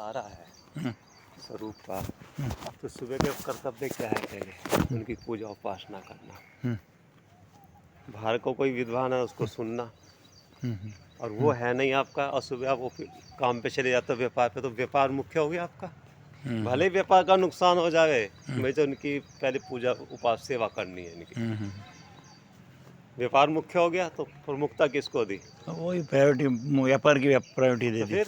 सारा है हम्म, स्वरूप का। हम्म, तो सुबह के कर्तव्य क्या है? पहले उनकी पूजा उपासना करना। हम्म, बाहर को कोई विद्वान है उसको सुनना, हम्म, और वो है नहीं आपका, और सुबह आप काम पे चले जाते हो व्यापार पे, तो व्यापार मुख्य हो गया आपका। हम्म, भले ही व्यापार का नुकसान हो जाए, मुझे तो उनकी पहले पूजा उपास सेवा करनी है इनकी। हम्म। व्यापार मुख्य हो गया तो प्रमुखता किसको दी? वही प्रायोरिटी, व्यापार की प्रायोरिटी दे तो दी। फिर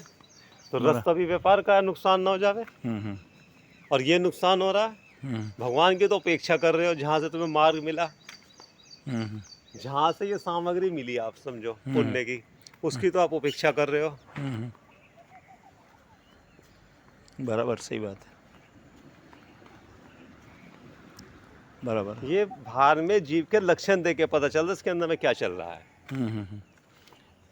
तो बोला। रास्ता भी व्यापार का है, नुकसान ना हो जावे। हम्म, और ये नुकसान हो रहा है, हम्म, भगवान की तो अपेक्षा कर रहे हो, जहाँ से तुम्हें मार्ग मिला, हम्म, जहाँ से ये सामग्री मिली, आप समझो हम्म, पुण्य की, उसकी तो आप उपेक्षा कर रहे हो। हम्म। बराबर, सही बात है। बराबर। ये भार में जीव के लक्षण देख के पता चलता है इसके अंदर में क्या चल रहा है।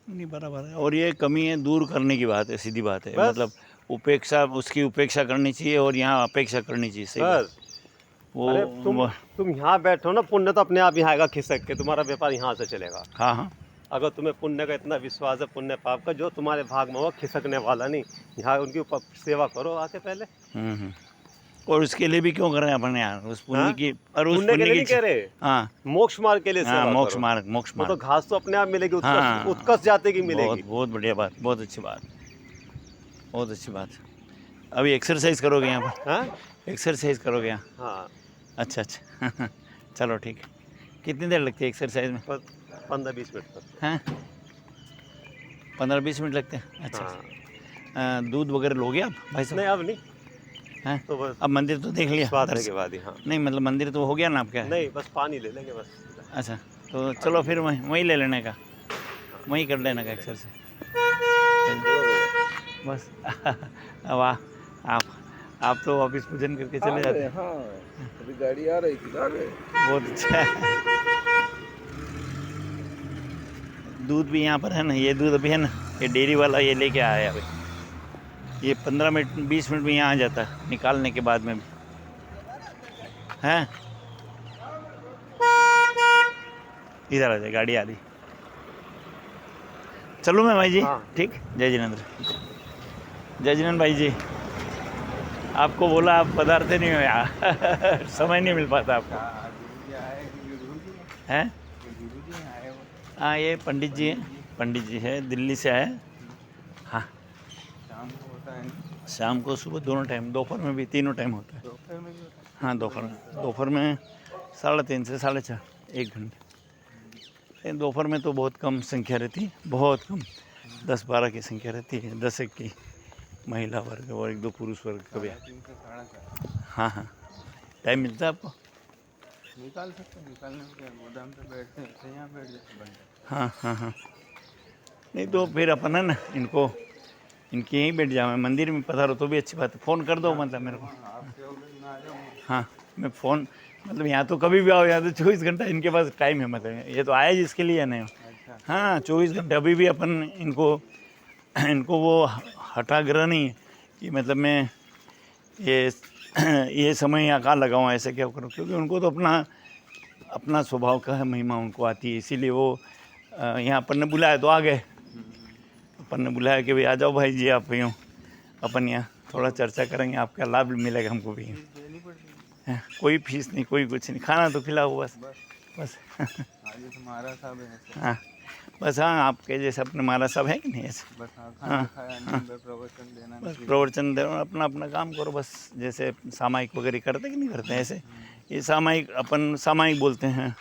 नहीं, बराबर है। और ये कमी है दूर करने की बात है, सीधी बात है। बस मतलब उपेक्षा, उसकी उपेक्षा करनी चाहिए और यहाँ अपेक्षा करनी चाहिए। सही बात। बस अरे वो तुम यहाँ बैठो ना, पुण्य तो अपने आप यहाँ आएगा खिसक के, तुम्हारा व्यापार यहाँ से चलेगा। हाँ, हाँ। अगर तुम्हें पुण्य का इतना विश्वास है, पुण्य पाप का, जो तुम्हारे भाग में होगा खिसकने वाला नहीं। यहाँ उनकी सेवा करो आके पहले। और उसके लिए भी क्यों कर रहे हैं अपन यार, उस पुण्य हाँ, की, और उस पुण्य के पुण्य लिए की नहीं कह रहे, हाँ, मोक्ष मार्ग के लिए हाँ। सेवा मोक्ष करो। मार्ग, मोक्ष वो तो मार्ग। घास तो अपने आप मिलेगी, उत्कर्ष हाँ, उत्कर्ष जाति की बहुत मिलेगी। बहुत बढ़िया बात, बहुत अच्छी बात, बहुत अच्छी बात। अभी एक्सरसाइज करोगे यहाँ पर? हाँ एक्सरसाइज करोगे यहाँ? हाँ, अच्छा, अच्छा। चलो ठीक है। कितनी देर लगती है एक्सरसाइज में? 15-20 मिनट तक। हैं? 15-20 मिनट लगते हैं? अच्छा। हाँ, दूध वगैरह लोगे आप भाई नहीं साहब? अब नहीं, हैं? तो बस अब मंदिर तो देख लिया स्वास्थ्य के दर्शन? बाद ही। हाँ, नहीं, मतलब मंदिर तो हो गया ना आपका? नहीं बस पानी ले लेंगे बस। अच्छा, तो चलो फिर वहीं ले लेने का, वहीं कर लेने का एक्सरसाइज बस। अब आप तो ऑफिस पूजन करके चले जाते हैं। हाँ, अभी गाड़ी आ रही थी, आ गए। बहुत अच्छा है। दूध भी यहाँ पर है ना, ये दूध अभी है ना, ये डेयरी वाला ये लेके आया है अभी। ये 15 मिनट 20 मिनट में यहाँ आ जाता है, निकालने के बाद में भी हैं। इधर आ जाए, गाड़ी आ रही। चलो मैं भाई जी। हाँ ठीक। जय जिनेंद्र। जय जिनेंद्र भाई जी। आपको बोला, आप पधारते नहीं हो यहाँ। समय नहीं मिल पाता आपको। हैं? हाँ, ये पंडित जी हैं। पंडित जी है, दिल्ली से आए। हाँ, शाम को सुबह दोनों टाइम, दोपहर में भी, तीनों टाइम होता है। हाँ, दोपहर में 3:30 से 4:30, 1 घंटे। दोपहर में तो बहुत कम संख्या रहती है, बहुत कम, 10-12 की संख्या रहती है, 10 की महिला वर्ग और 1-2 पुरुष वर्ग कभी। हाँ, हाँ। टाइम मिलता है आपको? निकाल सकते हैं, निकालने में क्या, गोदाम पे बैठते हैं, यहाँ बैठ जाते। हाँ, हाँ, हाँ। नहीं तो फिर अपन है ना, इनके यहीं बैठ जाओ, मंदिर में पधारो तो भी अच्छी बात है। फ़ोन कर दो मतलब मेरे को। हाँ, मैं फ़ोन, मतलब यहाँ तो कभी भी आओ, यहाँ तो 24 घंटा इनके पास टाइम है। मतलब ये तो आया जिसके लिए नहीं। हाँ, 24 घंटे अभी भी अपन इनको वो हठाग्रह नहीं है कि मतलब मैं ये समय यहाँ कहाँ लगाऊँ, ऐसे क्या करूँ, क्योंकि उनको तो अपना स्वभाव का है, महिमा उनको आती है, इसीलिए वो यहाँ अपन ने बुलाया तो आ गए। अपन ने बुलाया कि भाई आ जाओ भाई जी, आप यूँ अपन यहाँ थोड़ा चर्चा करेंगे, आपका लाभ मिलेगा हमको भी। कोई फीस नहीं, कोई कुछ नहीं, खाना तो खिलाओ बस। बस। महाराज साहब है ऐसे। हाँ, बस। हाँ, आपके जैसे अपने महाराज साहब है कि नहीं ऐसे? बस हाँ, प्रवचन देना, बस प्रवचन दे, अपना अपना काम करो बस। जैसे सामायिक वगैरह करते कि नहीं करते ऐसे? ये सामायिक, अपन सामायिक बोलते हैं,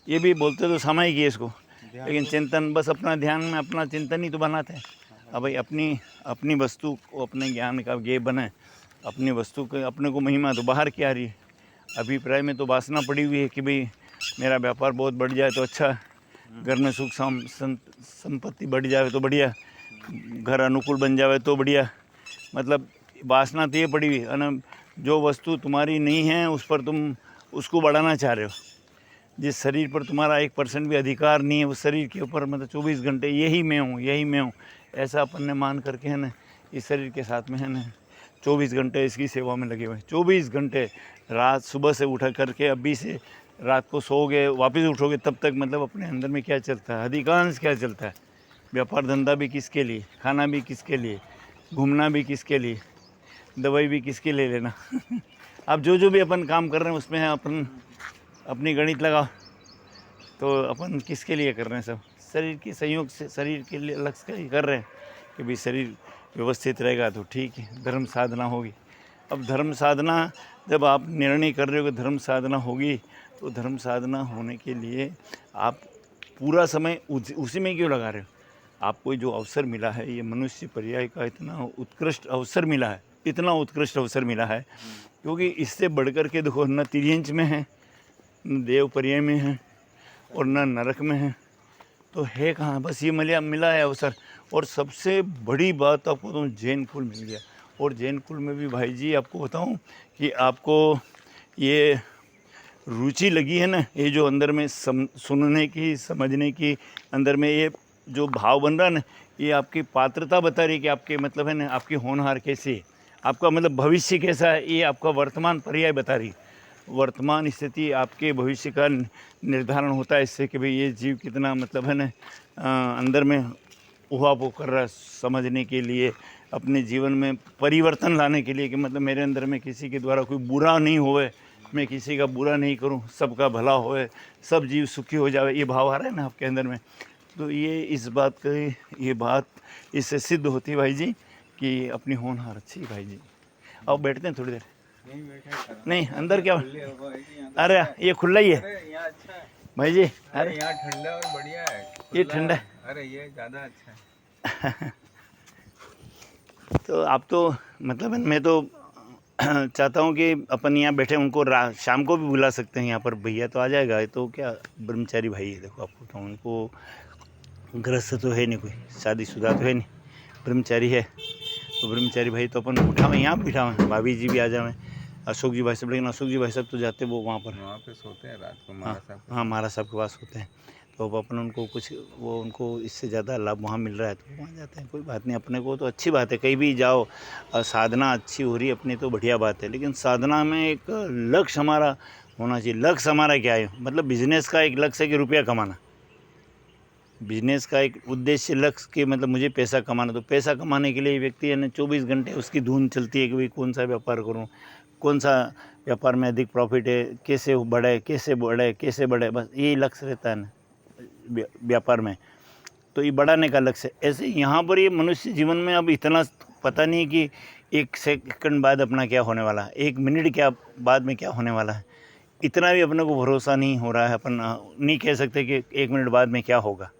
ये भी बोलते तो सामायिक ही है इसको, लेकिन चिंतन, बस अपना ध्यान में अपना चिंतन ही तो बनाते हैं। अब भाई अपनी वस्तु को, अपने ज्ञान का ये बने, अपनी वस्तु को, अपने को महिमा तो बाहर की आ रही है। अभिप्राय में तो वासना पड़ी हुई है कि भाई मेरा व्यापार बहुत बढ़ जाए तो अच्छा, घर में सुख संपत्ति बढ़ जाए तो बढ़िया, घर अनुकूल बन जाए तो बढ़िया। मतलब वासना तो ये पड़ी हुई है ना, जो वस्तु तुम्हारी नहीं है उस पर तुम उसको बढ़ाना चाह रहे हो। जिस शरीर पर तुम्हारा 1% भी अधिकार नहीं है, उस शरीर के ऊपर मतलब 24 घंटे यही मैं हूँ, ऐसा अपन ने मान करके है ना, इस शरीर के साथ में है ना 24 घंटे इसकी सेवा में लगे हुए। 24 घंटे रात, सुबह से उठा करके अभी से रात को सोओगे, वापस उठोगे, तब तक मतलब अपने अंदर में क्या चलता है, अधिकांश क्या चलता है। व्यापार धंधा भी किसके लिए, खाना भी किसके लिए, घूमना भी किसके लिए, दवाई भी किसके ले लेना। अब जो जो भी अपन काम कर रहे हैं उसमें अपन अपनी गणित लगाओ, तो अपन किसके लिए कर रहे हैं, सब शरीर के संयोग से, शरीर के लिए लक्ष्य के लिए कर रहे हैं कि भाई शरीर व्यवस्थित रहेगा तो ठीक है, धर्म साधना होगी। अब धर्म साधना जब आप निर्णय कर रहे हो कि धर्म साधना होगी, तो धर्म साधना होने के लिए आप पूरा समय उसी में क्यों लगा रहे हो? आपको जो अवसर मिला है, ये मनुष्य पर्याय का इतना उत्कृष्ट अवसर मिला है, इतना उत्कृष्ट अवसर मिला है, क्योंकि इससे बढ़कर के देखो न तिर्यंच में है, न देव पर्याय में है और न नरक में है, तो है कहाँ? बस ये मिला है अवसर। और सबसे बड़ी बात आपको तो जैन कुल मिल गया। और जैन कुल में भी भाई जी आपको बताऊं कि आपको ये रुचि लगी है ना, ये जो अंदर में सुनने की, समझने की, अंदर में ये जो भाव बन रहा है ना, ये आपकी पात्रता बता रही है कि आपके मतलब है ना, आपकी होनहार कैसी है, आपका मतलब भविष्य कैसा है, ये आपका वर्तमान पर्याय बता रही है। वर्तमान स्थिति आपके भविष्य का निर्धारण होता है इससे कि भाई ये जीव कितना मतलब है ना अंदर में उहापोह कर रहा है, समझने के लिए, अपने जीवन में परिवर्तन लाने के लिए, कि मतलब मेरे अंदर में किसी के द्वारा कोई बुरा नहीं होए, मैं किसी का बुरा नहीं करूं, सबका भला होए, सब जीव सुखी हो जाए, ये भाव आ रहा है ना आपके अंदर में। तो ये इस बात का, ये बात इससे सिद्ध होती है भाई जी कि अपनी होनहार अच्छी भाई जी। अब बैठते हैं थोड़ी देर। नहीं बैठे, नहीं अंदर क्या? खुले हवा है कि यहाँ। अरे ये खुला ही है अरे यहाँ अच्छा है, भाई जी। अरे अरे यहाँ ठंडा और बढ़िया है, ये खुला ठंडा है। अरे ये ज़्यादा अच्छा है। तो आप तो मतलब मैं तो चाहता हूँ कि अपन यहाँ बैठे, उनको शाम को भी बुला सकते हैं यहाँ पर, भैया तो आ जाएगा। तो क्या ब्रह्मचारी भाई है, देखो आपको तो उनको गृहस्थ तो है नहीं, कोई शादीशुदा तो है नहीं, ब्रह्मचारी है। तो ब्रह्मचारी भाई तो अपन उठावें, यहाँ बिठावें, भाभी जी भी आ जावें, अशोक जी भाई साहब। लेकिन अशोक जी भाई साहब तो जाते वो वहाँ पर, वहाँ पे सोते हैं रात को हाँ महाराज साहब के हाँ महाराज साहब के पास होते हैं। तो अब अपन उनको कुछ वो उनको इससे ज़्यादा लाभ वहाँ मिल रहा है तो वहाँ जाते हैं, कोई बात नहीं। अपने को तो अच्छी बात है, कहीं भी जाओ साधना अच्छी हो रही है अपनी तो बढ़िया बात है। लेकिन साधना में एक लक्ष्य हमारा होना चाहिए। लक्ष्य हमारा क्या है? मतलब बिजनेस का एक लक्ष्य है कि रुपया कमाना, बिजनेस का एक उद्देश्य लक्ष्य कि मतलब मुझे पैसा कमाना। तो पैसा कमाने के लिए व्यक्ति है ना 24 घंटे उसकी धुन चलती है कि भाई कौन सा व्यापार करूं, कौन सा व्यापार में अधिक प्रॉफिट है, कैसे बढ़े कैसे बढ़े कैसे बढ़े, बस यही लक्ष्य रहता है ना व्यापार में। तो ये बढ़ाने का लक्ष्य। ऐसे यहाँ पर ये मनुष्य जीवन में अब इतना पता नहीं कि एक सेकंड बाद अपना क्या होने वाला है, एक मिनट क्या बाद में क्या होने वाला है, इतना भी अपने को भरोसा नहीं हो रहा है। अपन नहीं कह सकते कि एक मिनट बाद में क्या होगा।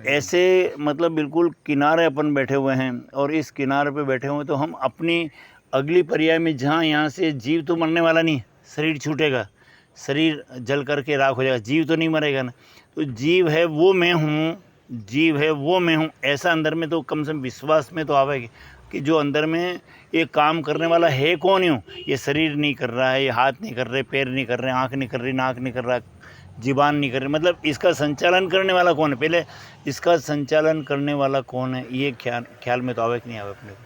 ऐसे मतलब बिल्कुल किनारे अपन बैठे हुए हैं, और इस किनारे पे बैठे हुए तो हम अपनी अगली पर्याय में जहाँ यहाँ से जीव तो मरने वाला नहीं, शरीर छूटेगा, शरीर जल करके राख हो जाएगा, जीव तो नहीं मरेगा ना। तो जीव है वो मैं हूँ, जीव है वो मैं हूँ, ऐसा अंदर में तो कम से कम विश्वास में तो आवेगी कि जो अंदर में ये काम करने वाला है कौन हूँ। ये शरीर नहीं कर रहा है, ये हाथ नहीं कर रहे, पैर नहीं कर रहे, आँख नहीं कर रही, नाक नहीं कर रहा, जीवान नहीं कर रही, मतलब इसका संचालन करने वाला कौन है? पहले इसका संचालन करने वाला कौन है, ये ख्याल में तो आवे कि नहीं आवे अपने को।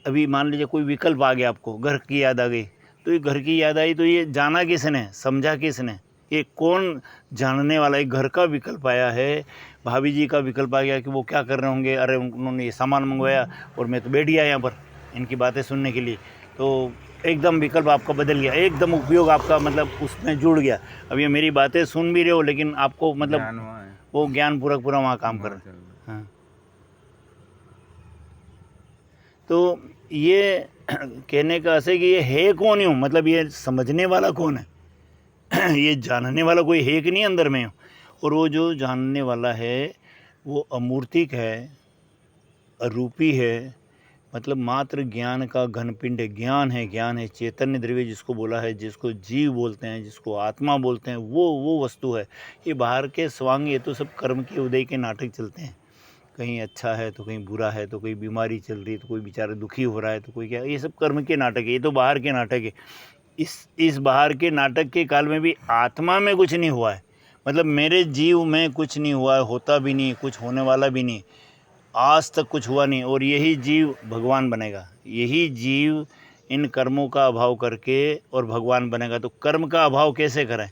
अभी मान लीजिए कोई विकल्प आ गया, आपको घर की याद आ गई, तो ये घर की याद आई तो ये जाना किसने, समझा किसने, ये कौन जानने वाला? एक घर का विकल्प आया है, भाभी जी का विकल्प आ गया कि वो क्या कर रहे होंगे, अरे उन्होंने ये सामान मंगवाया और मैं तो बैठ गया यहाँ पर इनकी बातें सुनने के लिए। तो एकदम विकल्प आपका बदल गया, एकदम उपयोग आपका मतलब उसमें जुड़ गया। अब ये मेरी बातें सुन भी रहे हो, लेकिन आपको मतलब वो ज्ञान पूरा वहाँ काम कर रहा है। हाँ, तो ये कहने का ऐसे कि ये है कौन हूँ, मतलब ये समझने वाला कौन है, ये जानने वाला कोई है कि नहीं अंदर में। और वो जो जानने वाला है वो अमूर्तिक है, अरूपी है, मतलब मात्र ज्ञान का घनपिंड है, ज्ञान है चैतन्य द्रव्य जिसको बोला है, जिसको जीव बोलते हैं, जिसको आत्मा बोलते हैं, वो वस्तु है। ये बाहर के स्वांग, ये तो सब कर्म के उदय के नाटक चलते हैं, कहीं अच्छा है तो कहीं बुरा है, तो कोई बीमारी चल रही है तो कोई बेचारा दुखी हो रहा है तो कोई क्या, ये सब कर्म के नाटक है, ये तो बाहर के नाटक है। इस बाहर के नाटक के काल में भी आत्मा में कुछ नहीं हुआ है, मतलब मेरे जीव में कुछ नहीं हुआ है, होता भी नहीं, कुछ होने वाला भी नहीं, आज तक कुछ हुआ नहीं। और यही जीव भगवान बनेगा, यही जीव इन कर्मों का अभाव करके और भगवान बनेगा। तो कर्म का अभाव कैसे करें?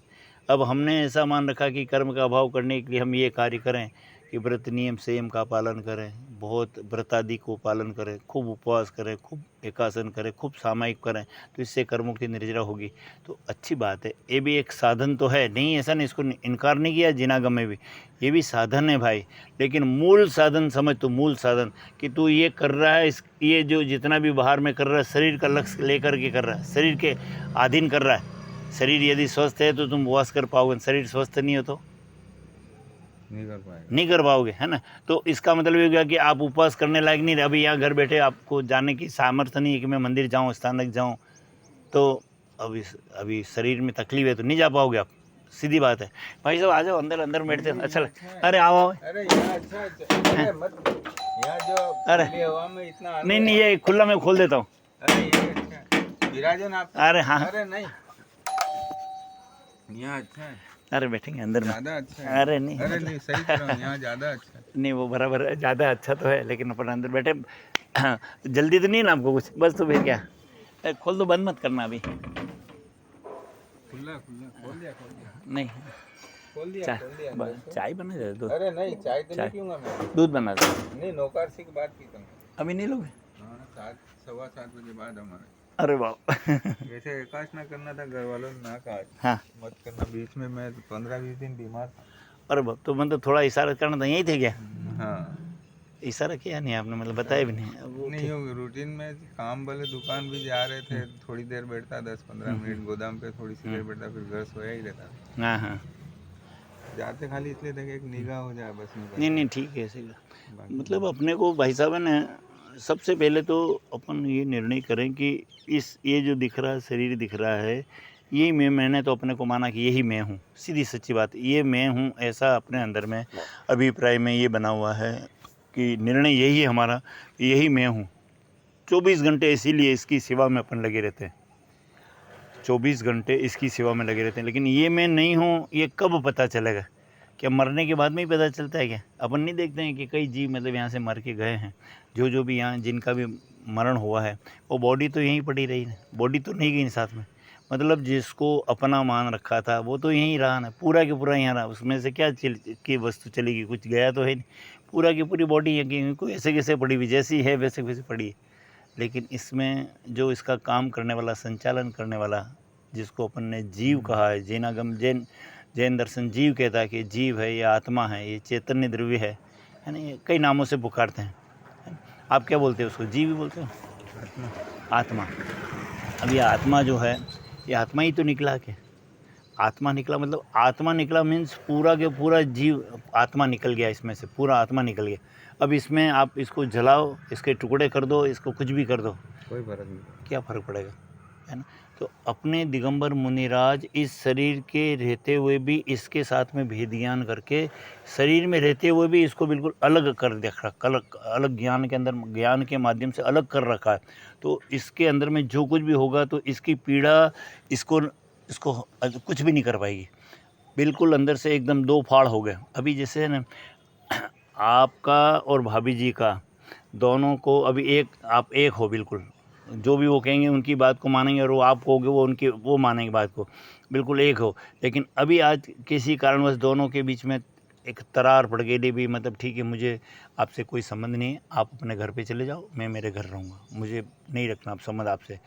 अब हमने ऐसा मान रखा कि कर्म का अभाव करने के लिए हम ये कार्य करें कि व्रत नियम संयम का पालन करें, बहुत व्रतादि को पालन करें, खूब उपवास करें, खूब एकासन करें, खूब सामायिक करें, तो इससे कर्मों की निर्जरा होगी। तो अच्छी बात है, ये भी एक साधन तो है, नहीं ऐसा नहीं, इसको इनकार नहीं किया जिनागम में भी, ये भी साधन है भाई। लेकिन मूल साधन समझ, तो मूल साधन कि तू ये कर रहा है, ये जो जितना भी बाहर में कर रहा है, शरीर का लक्ष्य लेकर के कर रहा है, शरीर के अधीन कर रहा है। शरीर यदि स्वस्थ है तो तुम उपवास कर पाओगे, शरीर स्वस्थ नहीं हो तो नहीं कर पाओगे, है ना। तो इसका मतलब ये हो गया कि आप उपवास करने लायक नहीं रहे। अभी यहाँ घर बैठे आपको जाने की सामर्थ्य नहीं है कि मैं मंदिर जाऊँ, स्थान तक जाऊँ, तो अभी शरीर में तकलीफ है तो नहीं जा पाओगे आप, सीधी बात है। भाई साहब आ जाओ, अंदर अंदर बैठते हो, अच्छा अरे आओ। अरे यहाँ अच्छा अरे मत, यहाँ जो अरे खुली हवा में इतना नहीं, ये खुला मैं खोल देता हूँ। अरे ये अच्छा विराजन आप। अरे हाँ, अरे नहीं, यहाँ अच्छा है, अरे बैठेंगे अंदर में। ज्यादा अच्छा है। अरे नहीं, अरे नहीं, सही कह रहा हूँ, यहाँ ज्यादा अच्छा है। नहीं वो बराबर है, ज़्यादा अच्छा तो है, लेकिन अपन अंदर बैठे जल्दी तो नहीं है ना आपको कुछ, बस तो फिर क्या, खोल दो, बंद मत करना अभी। खुला खुला खोल दिया नहीं, खोल दिया चाय खोल दिया। चाय बना दे दो, अरे नहीं, चाय तो चाय। नहीं पीऊंगा मैं। दूध बना दो। नहीं, नौकर से की बात की तुम। अभी नहीं लोगे? हाँ, 7 सवा 7 बजे बाद हमारे। अरे बाप वैसे एकाश ना करना था, घर वालों ने ना कहा हाँ, मत करना। बीच में मैं 15-20 दिन बीमार था। अरे बाप, तो मतलब थोड़ा इशारा करना था, यही थे क्या? हाँ, इशारा किया नहीं आपने, मतलब बताया भी नहीं? अब वो नहीं होगी रूटीन में काम वाले दुकान भी जा रहे थे, थोड़ी देर बैठता 10-15 मिनट, गोदाम पे थोड़ी सी देर बैठता, फिर घर सोया ही रहता। हाँ हाँ, जाते खाली इसलिए थे कि एक निगाह हो जाए बस। नहीं ठीक है, ऐसे मतलब अपने को भाई साहब है ना, सबसे पहले तो अपन ये निर्णय करें कि ये जो दिख रहा है, शरीर दिख रहा है, यही मैंने तो अपने को माना कि यही मैं हूँ, सीधी सच्ची बात, ये मैं हूँ, ऐसा अपने अंदर में अभिप्राय में ये बना हुआ है कि निर्णय यही है हमारा, यही मैं हूँ। 24 घंटे इसीलिए इसकी सेवा में अपन लगे रहते हैं, 24 घंटे इसकी सेवा में लगे रहते हैं। लेकिन ये मैं नहीं हूँ, ये कब पता चलेगा? क्या मरने के बाद में ही पता चलता है क्या? अपन नहीं देखते हैं कि कई जीव मतलब यहाँ से मर के गए हैं, जो भी यहाँ जिनका भी मरण हुआ है, वो बॉडी तो यहीं पड़ी रही ना, बॉडी तो नहीं गई साथ में। मतलब जिसको अपना मान रखा था वो तो यहीं रहा ना, पूरा के पूरा यहाँ रहा, उसमें से क्या की वस्तु चलेगी? कुछ गया तो है नहीं, पूरा की पूरी बॉडी यहाँ कोई ऐसे कैसे पड़ी हुई, जैसी है वैसे वैसे पड़ी है। लेकिन इसमें जो इसका काम करने वाला, संचालन करने वाला, जिसको अपन ने जीव कहा है, जैनागम जैन दर्शन जीव कहता है कि जीव है, ये आत्मा है, ये चैतन्य द्रव्य है ना, ये कई नामों से पुकारते हैं। आप क्या बोलते हो उसको? जीव ही बोलते हो? आत्मा। अब ये आत्मा जो है, ये आत्मा ही तो निकला के, आत्मा निकला मतलब आत्मा निकला मीन्स पूरा के पूरा जीव आत्मा निकल गया, इसमें से पूरा आत्मा निकल गया। अब इसमें आप इसको जलाओ, इसके टुकड़े कर दो, इसको कुछ भी कर दो, कोई फर्क नहीं, क्या फ़र्क पड़ेगा, है ना। तो अपने दिगंबर मुनिराज इस शरीर के रहते हुए भी इसके साथ में भेद ज्ञान करके, शरीर में रहते हुए भी इसको बिल्कुल अलग कर देख रखा, अलग ज्ञान के अंदर, ज्ञान के माध्यम से अलग कर रखा है। तो इसके अंदर में जो कुछ भी होगा तो इसकी पीड़ा इसको कुछ भी नहीं कर पाएगी, बिल्कुल अंदर से एकदम दो फाड़ हो गए। अभी जैसे है ना, आपका और भाभी जी का, दोनों को अभी आप एक हो बिल्कुल, जो भी वो कहेंगे उनकी बात को मानेंगे, और वो आप कहोगे वो मानेंगे बात को, बिल्कुल एक हो। लेकिन अभी आज किसी कारणवश दोनों के बीच में एक तरार पड़ गई, भी मतलब ठीक है, मुझे आपसे कोई संबंध नहीं है, आप अपने घर पे चले जाओ, मैं मेरे घर रहूँगा, मुझे नहीं रखना आप संबंध आपसे,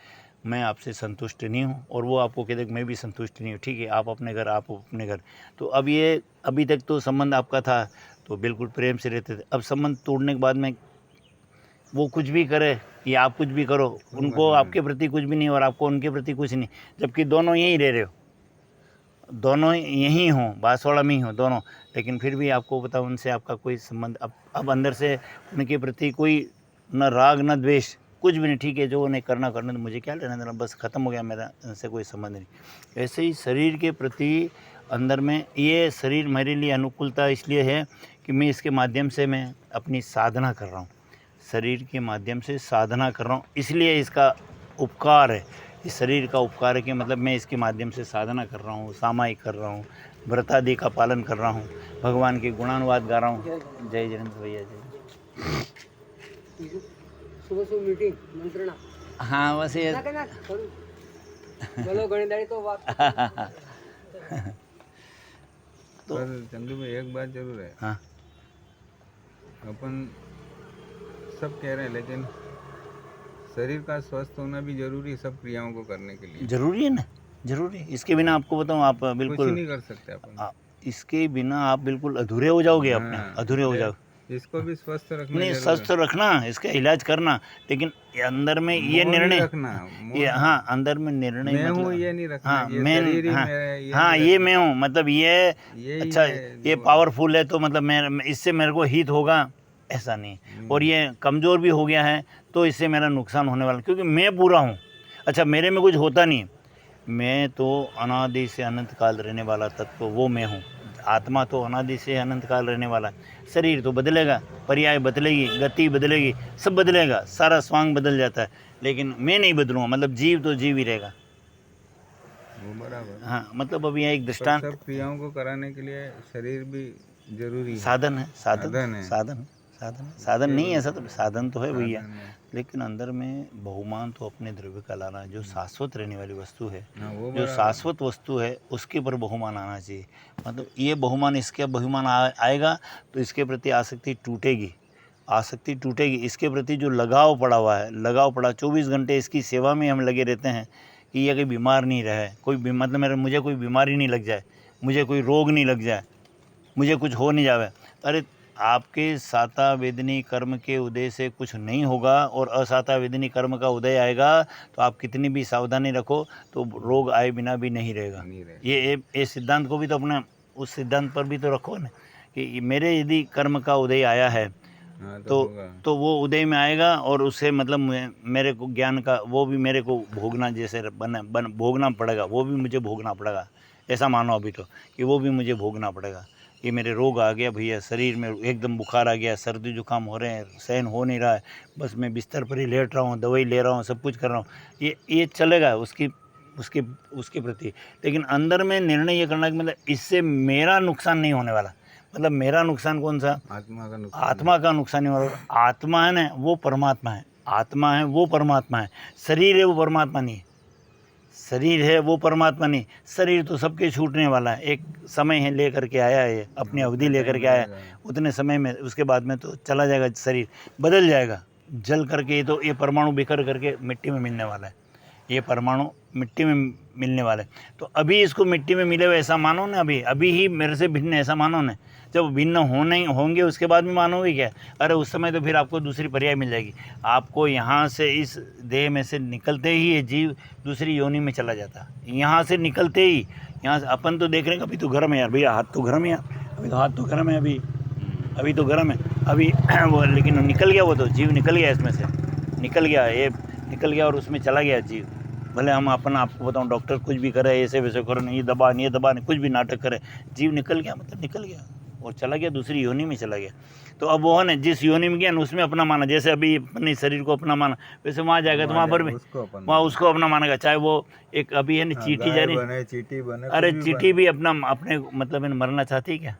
मैं आपसे संतुष्ट नहीं हूँ। और वो आपको कहते मैं भी संतुष्ट नहीं हूँ, ठीक है, आप अपने घर, आप अपने घर। तो अब ये अभी तक तो संबंध आपका था तो बिल्कुल प्रेम से रहते थे, अब संबंध तोड़ने के बाद में वो कुछ भी करे या आप कुछ भी करो, उनको आपके प्रति कुछ भी नहीं और आपको उनके प्रति कुछ नहीं, जबकि दोनों यहीं रह रहे हो, दोनों यहीं हों, बांसवाड़ा में ही हो दोनों, लेकिन फिर भी आपको पता उनसे आपका कोई संबंध अब अंदर से उनके प्रति कोई न राग न द्वेष, कुछ भी नहीं, ठीक है, जो उन्हें करना तो मुझे क्या लेना देना, बस ख़त्म हो गया, मेरा उनसे कोई संबंध नहीं। ऐसे ही शरीर के प्रति अंदर में, ये शरीर मेरे लिए अनुकूलता इसलिए है कि मैं इसके माध्यम से मैं अपनी साधना कर रहा हूँ, शरीर के माध्यम से साधना कर रहा हूँ, इसलिए इसका उपकार है, इस शरीर का उपकार है कि मतलब मैं इसके माध्यम से साधना कर रहा हूँ, सामायिक कर रहा हूँ, व्रतादि का पालन कर रहा हूँ, भगवान के गुणानुवाद गा रहा हूँ। जय जयंत भैया, जय। सुबह मीटिंग मंत्रणा, हाँ बस ये बोलो गणिताड़ी तो बात पर चंदू भाई एक बात जरूर है, हाँ अपन सब कह रहे हैं, लेकिन शरीर का स्वस्थ होना भी जरूरी है सब क्रियाओं को करने के लिए। जरूरी है ना, जरूरी है। इसके बिना आपको बताऊँ आप कुछ बिल्कुल नहीं कर सकते अपन। इसके बिना आप बिल्कुल अधूरे हो जाओगे, अपने हाँ, अधूरे हो इसलिए जाओ। इसको भी स्वस्थ रखना नहीं, जरूरी स्वस्थ है। रखना, इसका इलाज करना, लेकिन ये अंदर में ये मोह नहीं निर्णय रखना, मोह ये, हाँ, अंदर में निर्णय मैं हूँ मतलब ये नहीं रखना, हाँ ये मैं, शरीर ही हाँ मेरा है, ये हाँ नहीं ये रखना। मैं हूँ, मतलब ये यही अच्छा है ये जो- पावरफुल है तो मतलब मैं इससे मेरे को हित होगा, ऐसा नहीं। और ये कमज़ोर भी हो गया है तो इससे मेरा नुकसान होने वाला, क्योंकि मैं पूरा हूँ। अच्छा, मेरे में कुछ होता नहीं, मैं तो अनादि से अनंत काल रहने वाला तत्व वो मैं हूँ। आत्मा तो अनादि से अनंत काल रहने वाला है। शरीर तो बदलेगा, पर्याय बदलेगी, गति बदलेगी, सब बदलेगा, सारा स्वांग बदल जाता है, लेकिन मैं नहीं बदलूँगा। मतलब जीव तो जीव ही रहेगा। वो बराबर। हाँ, मतलब अभी यहाँ एक पर दृष्टांत सब क्रियाओं को कराने के लिए शरीर भी जरूरी है। साधन है, साधन है। साधन नहीं है, ऐसा तो साधन तो है भैया, साधन है। लेकिन अंदर में बहुमान तो अपने द्रव्य का लाना है। जो शाश्वत रहने वाली वस्तु है, हाँ, वो जो बराबर। शाश्वत वस्तु है, उसके पर बहुमान आना चाहिए। मतलब ये बहुमान, इसके बहुमान आएगा तो इसके प्रति आसक्ति टूटेगी, आसक्ति टूटेगी। इसके प्रति जो लगाव पड़ा हुआ है, लगाव पड़ा, 24 घंटे इसकी सेवा में हम लगे रहते हैं कि ये कहीं बीमार नहीं रहे, कोई मतलब मुझे कोई बीमारी नहीं लग जाए, मुझे कोई रोग नहीं लग जाए, मुझे कुछ हो नहीं जावे। अरे आपके साता वेदनी कर्म के उदय से कुछ नहीं होगा, और असाता वेदनी कर्म का उदय आएगा तो आप कितनी भी सावधानी रखो तो रोग आए बिना भी नहीं रहेगा। नहीं रहेगा। ये सिद्धांत को भी तो अपना उस सिद्धांत पर भी तो रखो ना, कि मेरे यदि कर्म का उदय आया है हाँ, तो वो उदय में आएगा, और उससे मतलब मेरे को ज्ञान का वो भी मेरे को भोगना, जैसे भोगना पड़ेगा, वो भी मुझे भोगना पड़ेगा। ऐसा मानो अभी तो कि वो भी मुझे भोगना पड़ेगा। ये मेरे रोग आ गया भैया, शरीर में एकदम बुखार आ गया, सर्दी जुकाम हो रहे हैं, सहन हो नहीं रहा है, बस मैं बिस्तर पर ही लेट रहा हूँ, दवाई ले रहा हूँ, सब कुछ कर रहा हूँ, ये चलेगा उसकी उसके उसके प्रति। लेकिन अंदर में निर्णय ये करना कि मतलब इससे मेरा नुकसान नहीं होने वाला। मतलब मेरा नुकसान कौन सा? आत्मा का नुकसान। आत्मा का नुकसान नहीं हो रहा। आत्मा है ना, वो परमात्मा है, आत्मा है वो परमात्मा है, शरीर है वो परमात्मा नहीं है, शरीर है वो परमात्मा नहीं। शरीर तो सबके छूटने वाला है, एक समय है लेकर के आया है, अपनी अवधि लेकर के आया है, उतने समय में, उसके बाद में तो चला जाएगा, शरीर बदल जाएगा, जल करके। तो ये परमाणु बिखर करके मिट्टी में मिलने वाला है, ये परमाणु मिट्टी में मिलने वाला है। तो अभी इसको मिट्टी में मिले हुए ऐसा मानो ना, अभी ही मेरे से भिन्न ऐसा मानो ना। जब भिन्न होंगे उसके बाद में मानोगे क्या? अरे उस समय तो फिर आपको दूसरी पर्याय मिल जाएगी। आपको यहाँ से इस देह में से निकलते ही ये जीव दूसरी योनि में चला जाता, यहाँ से निकलते ही। यहाँ से अपन तो देख रहे हैं अभी तो गर्म है यार भैया, हाथ तो गर्म है यार, अभी तो हाथ तो गर्म है, अभी तो गर्म है अभी वो, लेकिन निकल गया, वो तो जीव निकल गया, इसमें से निकल गया, ये निकल गया और उसमें चला गया जीव। भले हम अपना आपको बताऊं डॉक्टर कुछ भी करे, ऐसे वैसे करो, नहीं दबा नहीं दबा नहीं, कुछ भी नाटक करे, जीव निकल गया, मतलब निकल गया और चला गया, दूसरी योनि में चला गया। तो अब वो है ना, जिस योनि में गया ना उसमें अपना माना, जैसे अभी अपने शरीर को अपना माना, वैसे वहाँ जाएगा तो वहाँ पर भी वहाँ उसको अपना मानेगा। चाहे वो एक अभी है ना चींटी जा रही, चींटी बने, अरे चींटी भी अपना अपने मतलब मरना चाहती है क्या?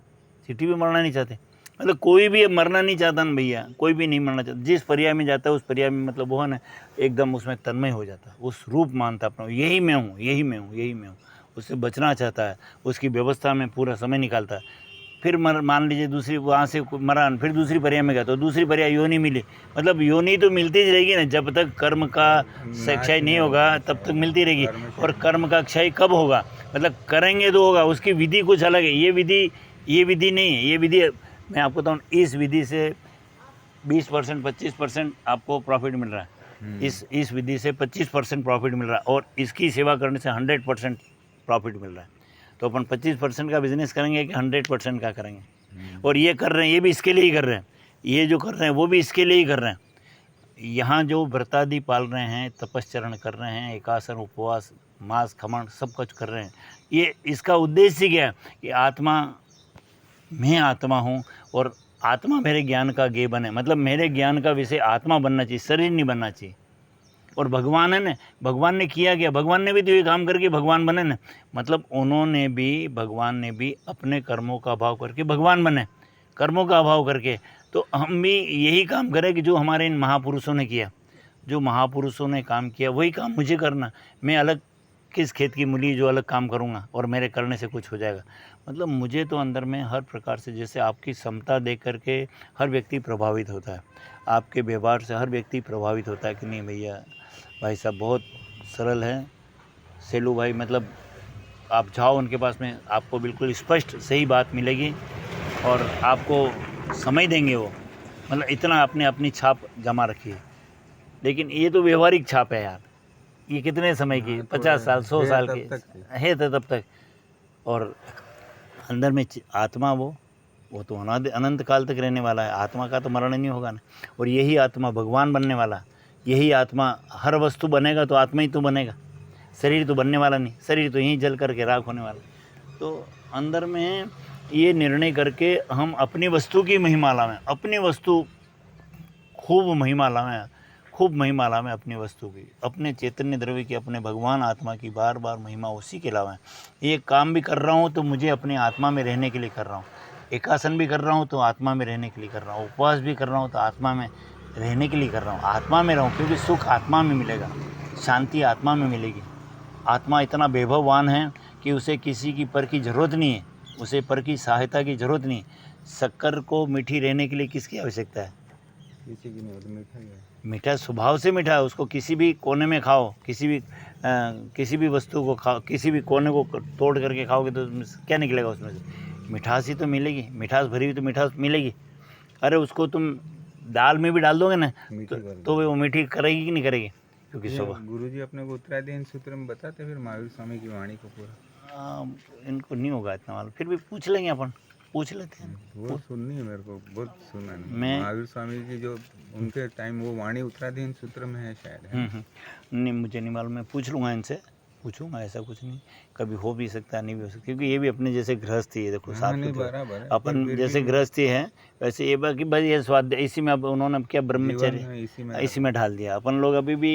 चींटी भी मरना नहीं चाहती, मतलब कोई भी मरना नहीं चाहता ना भैया, कोई भी नहीं मरना चाहता। जिस पर्याय में जाता है उस पर्याय में मतलब वो है ना एकदम उसमें तन्मय हो जाता है, उस रूप मानता अपना, यही मैं हूँ, यही मैं हूँ, यही मैं हूँ। उससे बचना चाहता है, उसकी व्यवस्था में पूरा समय निकालता है। फिर मान लीजिए दूसरी वहाँ से मरा, फिर दूसरी पर्याय में गया तो दूसरी पर्याय योनि मिली, मतलब योनि तो मिलती रहेगी ना, जब तक कर्म का क्षय नहीं होगा तब तक मिलती रहेगी। और कर्म का क्षय कब होगा? मतलब करेंगे तो होगा, उसकी विधि कुछ अलग है। ये विधि नहीं है, ये विधि मैं आपको बताऊँ, इस विधि से 20% 25% आपको प्रॉफिट मिल रहा है, इस विधि से 25% प्रॉफिट मिल रहा है, और इसकी सेवा करने से 100% प्रॉफिट मिल रहा है। तो अपन 25% का बिजनेस करेंगे कि 100% का करेंगे? और ये कर रहे हैं, ये भी इसके लिए ही कर रहे हैं, ये जो कर रहे हैं वो भी इसके लिए ही कर रहे हैं। यहाँ जो व्रतादि पाल रहे हैं, तपश्चरण कर रहे हैं, एकासन उपवास मांस खमन सब कुछ कर रहे हैं, ये इसका उद्देश्य क्या है कि आत्मा, मैं आत्मा हूँ और आत्मा मेरे ज्ञान का गे बने, मतलब मेरे ज्ञान का विषय आत्मा बनना चाहिए, शरीर नहीं बनना चाहिए। और भगवान है ना, भगवान ने किया क्या? भगवान ने भी तो ये काम करके भगवान बने ना, मतलब उन्होंने भी, भगवान ने भी अपने कर्मों का अभाव करके भगवान बने, कर्मों का अभाव करके। तो हम भी यही काम करें कि जो हमारे इन महापुरुषों ने किया, जो महापुरुषों ने काम किया वही काम मुझे करना। मैं अलग किस खेत की मूली जो अलग काम करूँगा और मेरे करने से कुछ हो जाएगा। मतलब मुझे तो अंदर में हर प्रकार से, जैसे आपकी क्षमता देख करके हर व्यक्ति प्रभावित होता है, आपके व्यवहार से हर व्यक्ति प्रभावित होता है कि नहीं भैया भाई साहब बहुत सरल हैं सेलू भाई। मतलब आप जाओ उनके पास में, आपको बिल्कुल स्पष्ट सही बात मिलेगी और आपको समझ देंगे वो। मतलब इतना आपने अपनी छाप जमा रखी है। लेकिन ये तो व्यवहारिक छाप है यार, ये कितने समय की, 50 साल 100 साल की है तो तब तक। और अंदर में आत्मा वो तो अनंत काल तक रहने वाला है। आत्मा का तो मरण नहीं होगा ना। और यही आत्मा भगवान बनने वाला, यही आत्मा हर वस्तु बनेगा तो आत्मा ही तो बनेगा, शरीर तो बनने वाला नहीं, शरीर तो यहीं जल करके राख होने वाला। तो अंदर में ये निर्णय करके हम अपनी वस्तु की महिमाला में, अपनी वस्तु खूब महिमाला में अपनी वस्तु की, अपने चैतन्य द्रव्य की, अपने भगवान आत्मा की बार बार महिमा उसी के अलावा है। ये काम भी कर रहा हूँ तो मुझे अपनी आत्मा में रहने के लिए कर रहा हूँ, एकासन भी कर रहा हूँ तो आत्मा में रहने के लिए कर रहा हूँ, उपवास भी कर रहा हूँ तो आत्मा में रहने के लिए कर रहा हूँ। आत्मा में रहूँ क्योंकि सुख आत्मा में मिलेगा, शांति आत्मा में मिलेगी। आत्मा इतना वैभववान है कि उसे किसी की पर की ज़रूरत नहीं है, उसे पर की सहायता की ज़रूरत नहीं है। शक्कर को मीठी रहने के लिए किसकी आवश्यकता है? किसी की नहीं होती, मीठा ही है। मीठा स्वभाव से मीठा है, उसको किसी भी कोने में खाओ, किसी भी वस्तु को खाओ, किसी भी कोने को तोड़ करके खाओगे तो उसमें से क्या निकलेगा? उसमें से मिठास ही तो मिलेगी, मिठास भरी हुई तो मिठास मिलेगी। अरे उसको तुम दाल में भी डाल दोगे ना तो वो मीठी करेगी कि नहीं करेगी? क्योंकि स्वभाव। गुरुजी अपने को उत्तराधीन सूत्र में बताते फिर महावीर स्वामी की वाणी को पूरा। इनको नहीं होगा इतना मालूम, फिर भी पूछ लेंगे, अपन पूछ लेते हैं। वो सुननी है मेरे को, बहुत सुना है मैं महावीर स्वामी की जो उनके टाइम वो वाणी उत्तराधीन सूत्र में है शायद, है? नहीं मुझे नहीं मालूम, मैं पूछ लूँगा इनसे, पूछूंगा, ऐसा कुछ नहीं। कभी हो भी सकता है, नहीं भी हो सकता, क्योंकि ये भी अपने जैसे गृहस्थी है। देखो साथ नहीं में बराबर है, अपन जैसे गृहस्थी है वैसे ये बाकी भाई ये स्वाध्याय इसी में, अब उन्होंने क्या ब्रह्मचर्य इसी में ढाल दिया। अपन लोग अभी भी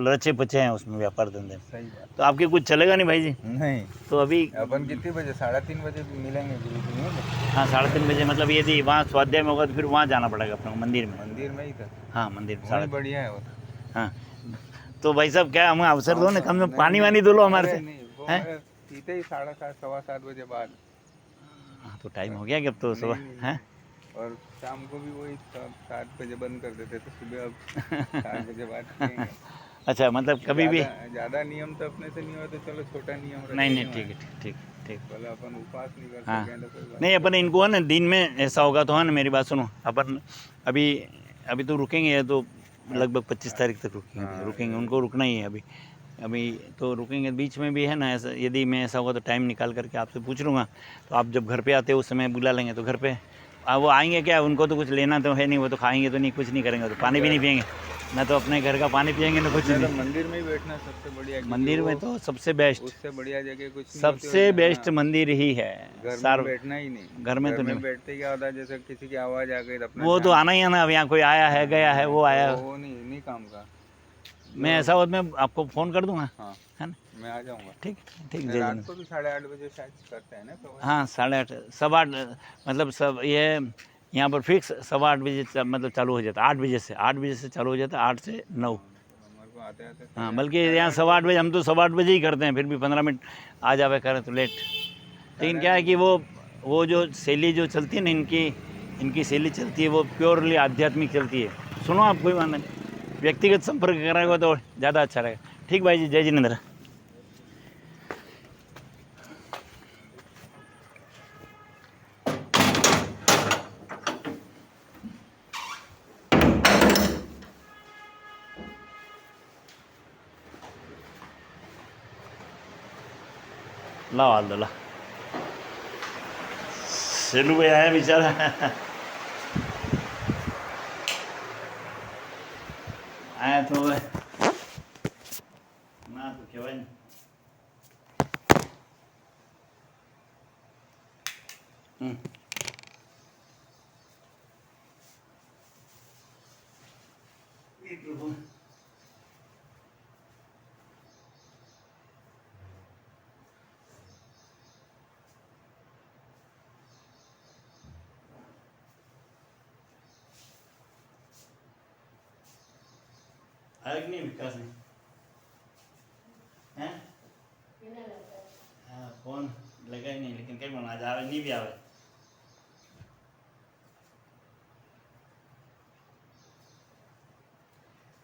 रचे पचे हैं उसमें, व्यापार धंधे में। सही बात। तो आपके कुछ चलेगा नहीं भाई जी? नहीं तो अभी अपन कितने बजे? 3:30 बजे मिलेंगे गुरुजी में। हाँ 3:30 बजे, मतलब यदि वहाँ स्वाध्याय में होगा तो फिर वहाँ जाना पड़ेगा अपने को, मंदिर में। मंदिर में ही था? हाँ मंदिर में वही बढ़िया है वो। हाँ तो भाई साहब क्या हमें अवसर दो ना, कम से कम पानी वानी दो लो हमारे से। हैं? सीधे ही 7:30 7:15 बजे बाद। हाँ तो टाइम हो गया कि अब तो सुबह हैं? और शाम को भी वही 7 बजे बंद कर देते थे, सुबह अब 7 बजे बाद पिएंगे। अच्छा मतलब कभी भी ज़्यादा नियम तो अपने से नहीं हो तो चलो छोटा नियम रखेंगे। नहीं ठीक है, ठीक ठीक। बोले अपन उपवास नहीं कर हाँ सकें तो कोई बात नहीं, अपन इनको है ना दिन में ऐसा होगा तो है ना, मेरी बात सुनो, अपन अभी तो रुकेंगे, तो लगभग 25 तारीख तक रुकेंगे, उनको रुकना ही है अभी तो रुकेंगे। बीच में भी है ना ऐसा, यदि मैं ऐसा होगा तो टाइम निकाल करके आपसे पूछ लूँगा। तो आप जब घर पे आते हो उस समय बुला लेंगे तो घर पे वो आएंगे। क्या उनको तो कुछ लेना तो है नहीं, वो तो खाएंगे तो नहीं, कुछ नहीं करेंगे, तो पानी भी नहीं पियेंगे ना, तो अपने घर का पानी पियेंगे ना कुछ नहीं। मंदिर में ही बैठना सबसे बढ़िया, मंदिर में तो सबसे बेस्ट, उससे बढ़िया जगह कुछ नहीं, सबसे बेस्ट मंदिर ही है। घर में बैठना ही नहीं, घर में तो नहीं बैठते क्या होता है, जैसे किसी की आवाज़ आ गई अपना वो तो आना ही है ना। अब यहाँ कोई आया है गया है, वो आया, वो नहीं काम का। मैं ऐसा हो मैं आपको फ़ोन कर दूंगा, हाँ है ना? मैं आ जाऊँगा। ठीक जय रात जगन्नाथ। को भी 8:30 बजे शायद करते हैं ना प्रवचन? हाँ 8:30 8:15 मतलब सब ये यहाँ पर फिक्स 8:15 बजे मतलब चालू हो जाता है। 8 बजे से चालू हो जाता है, 8 से 9। हमारे को आते आते हाँ बल्कि यहाँ 8:15 बजे, हम तो 8:15 बजे ही करते हैं, फिर भी 15 मिनट आ जावे करें तो लेट। लेकिन क्या है कि वो जो शैली जो चलती है ना, इनकी शैली चलती है वो प्योरली आध्यात्मिक चलती है। सुनो आप, कोई मानना नहीं, व्यक्तिगत संपर्क कराएगा तो ज़्यादा अच्छा रहेगा। ठीक भाई जी, जय जिनेंद्र। लाओ हाल दो ला, सेलू भाई आया बेचारा। आया तो ना तो क्या भाई आया कि नहीं विकास नहीं हैं? फोन लगा ही नहीं, लेकिन कहीं मन आज आवे नहीं भी आवे।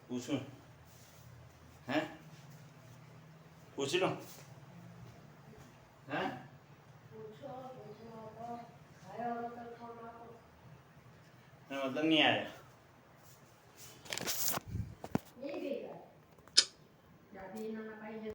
पूछूं हैं, पूछ लो हैं, मतलब नहीं आया।